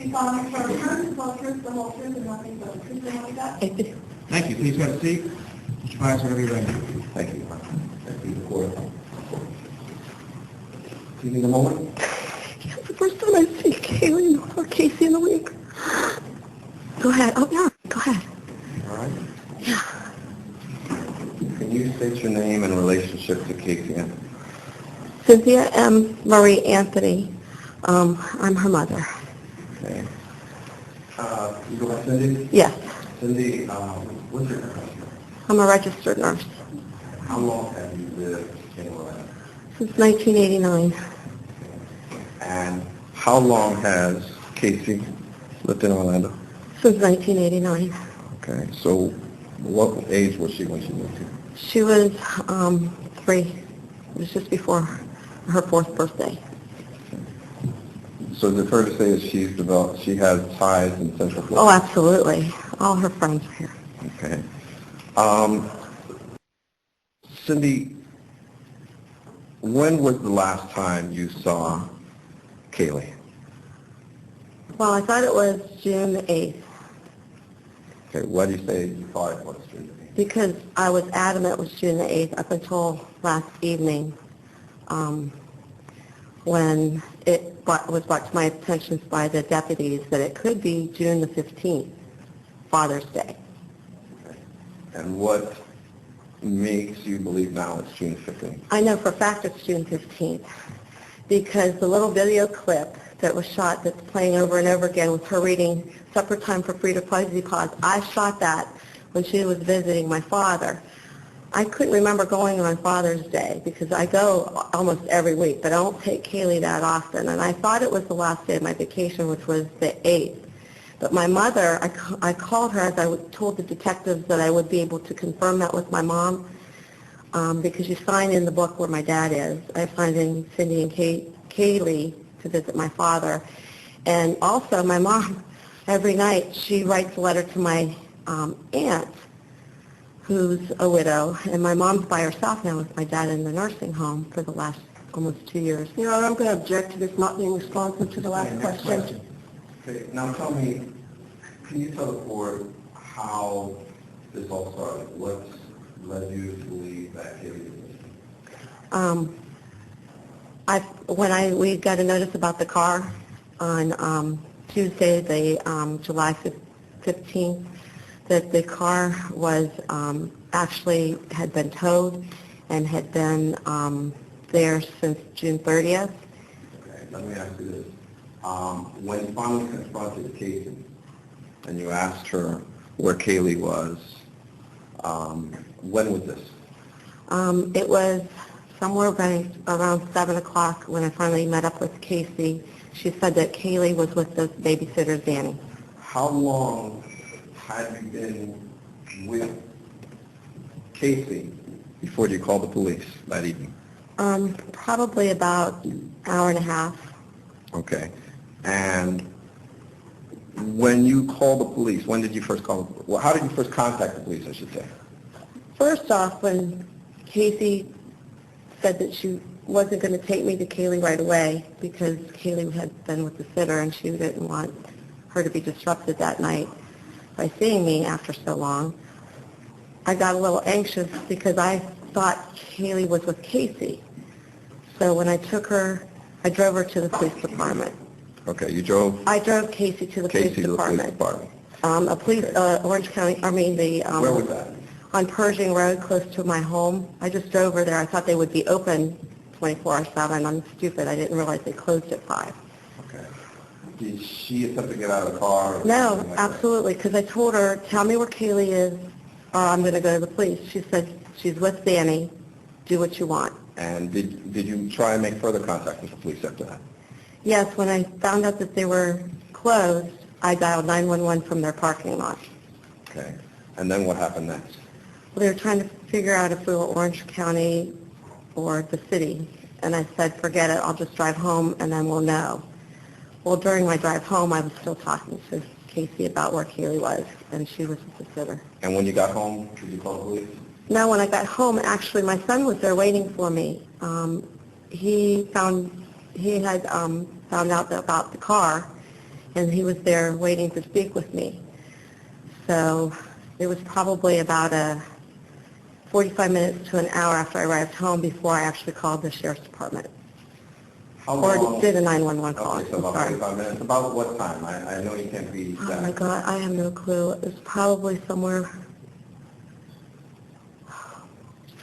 You solemnly swear to the truth, the whole truth, and nothing but the truth, and only that? I do. Thank you. Please have a seat. Mr. Pius, whenever you're ready. Thank you. Thank you, the court. Do you need a moment? Yeah, it's the first time I've seen Kaylee or Casey in a week. Go ahead. Oh, yeah, go ahead. All right. Yeah. Can you state your name and relationship to Casey Ann? Cynthia M. Marie Anthony. I'm her mother. Okay. You go by Cindy? Yes. Cindy, what's your profession? I'm a registered nurse. How long have you lived in Orlando? Since 1989. And how long has Casey lived in Orlando? Since 1989. Okay, so what age was she when she moved here? She was 3. It was just before her 4th birthday. So is it fair to say that she has ties in Central Oh, Florida? absolutely. All her friends are here. Okay. Cindy, when was the last time you saw Kaylee? Well, I thought it was June the 8th Okay, why do you say you thought it was June? because I was adamant it was June the 8th up until last evening when it was brought to my attention by the deputies that it could be June the 15th, Father's Day. Okay. And what makes you believe now it's June 15th? I know for a fact it's June 15th because the little video clip that was shot that's playing over and over again with her reading Supper Time for Frida Fuzzy Paws, I shot that when she was visiting my father. I couldn't remember going on Father's Day because I go almost every week, but I don't take Kaylee that often. And I thought it was the last day of my vacation, which was the 8th. But my mother, I called her as I told the detectives that I would be able to confirm that with my mom because you sign in the book where my dad is. I signed in Cindy and Kaylee to visit my father. And also my mom, every night, she writes a letter to my aunt, who's a widow, and my mom's by herself now with my dad in the nursing home for the last almost 2 years. You know, I'm going to object to this not being responsive to the last Okay, next question. Okay, now tell me, can you tell the board how this all started? What led you to believe that Kaylee was missing? We got a notice about the car on Tuesday, the July 15th, that the car was actually had been towed and had been there since June 30th. Okay, let me ask you this. When you finally confronted Casey and you asked her where Kaylee was, when was this? It was somewhere around 7 o'clock when I finally met up with Casey. She said that Kaylee was with the babysitter, Danny. How long had you been with Casey before you called the police that evening? Probably about an hour and a half. Okay. And when you called the police, when did you first call? Well, how did you first contact the police, I should say? First off, when Casey said that she wasn't going to take me to Kaylee right away because Kaylee had been with the sitter and she didn't want her to be disrupted that night by seeing me after so long, I got a little anxious because I thought Kaylee was with Casey. So when I drove her to the police department. Okay, you drove I drove Casey to the Casey police to the police department. department. Orange County, Where was that? on Pershing Road, close to my home. I just drove over there. I thought they would be open 24/7. I'm stupid. I didn't realize they closed at 5. Okay. Did she attempt to get out of the car? Or No, something like that? absolutely, because I told her, tell me where Kaylee is, or I'm going to go to the police. She said, she's with Danny. Do what you want. And did you try and make further contact with the police after that? Yes, when I found out that they were closed, I dialed 911 from their parking lot. Okay. And then what happened next? Well, they were trying to figure out if we were Orange County or the city. And I said, forget it, I'll just drive home and then we'll know. Well, during my drive home, I was still talking to Casey about where Kaylee was, and she was with the sitter. And when you got home, did you call the police? No, when I got home, actually, my son was there waiting for me. He had found out about the car, and he was there waiting to speak with me. So it was probably about 45 minutes to an hour after I arrived home before I actually called the sheriff's department. How Or long? did a 911 call. Okay, so I'm about sorry. 45 minutes. About what time? I know you can't be Oh my exact. God, I have no clue. It was probably somewhere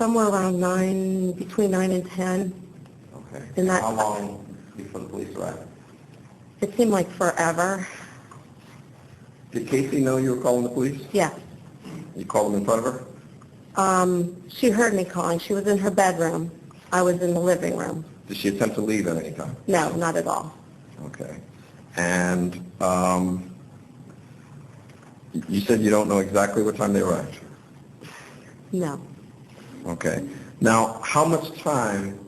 around 9, between 9 and 10. Okay. And that- How long before the police arrived? It seemed like forever. Did Casey know you were calling the police? Yeah. You called them in front of her? She heard me calling. She was in her bedroom. I was in the living room. Did she attempt to leave at any time? No, not at all. Okay. And you said you don't know exactly what time they arrived? No. Okay. Now, how much time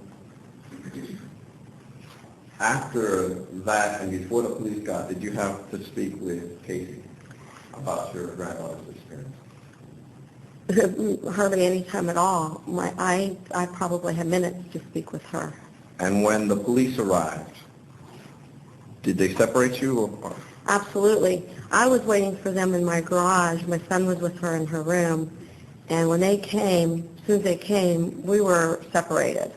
after that and before the police got did you have to speak with Casey about your granddaughter's experience? Hardly any time at all. I probably had minutes to speak with her. And when the police arrived, did they separate you or? Absolutely. I was waiting for them in my garage. My son was with her in her room. And when they came, as soon as they came, we were separated.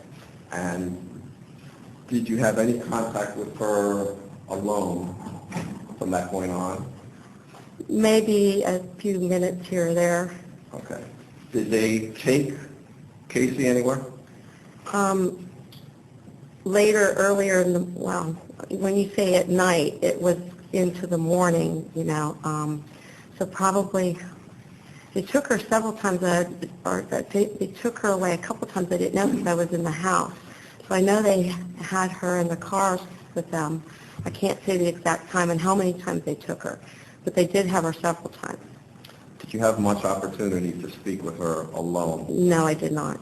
And did you have any contact with her alone from that point on? Maybe a few minutes here or there. Okay. Did they take Casey anywhere? Later, earlier in the, well, when you say at night, it was into the morning, you know. So probably, they took her several times, they took her away a couple times. I didn't know because I was in the house. So I know they had her in the cars with them. I can't say the exact time and how many times they took her, but they did have her several times. Did you have much opportunity to speak with her alone? No, I did not.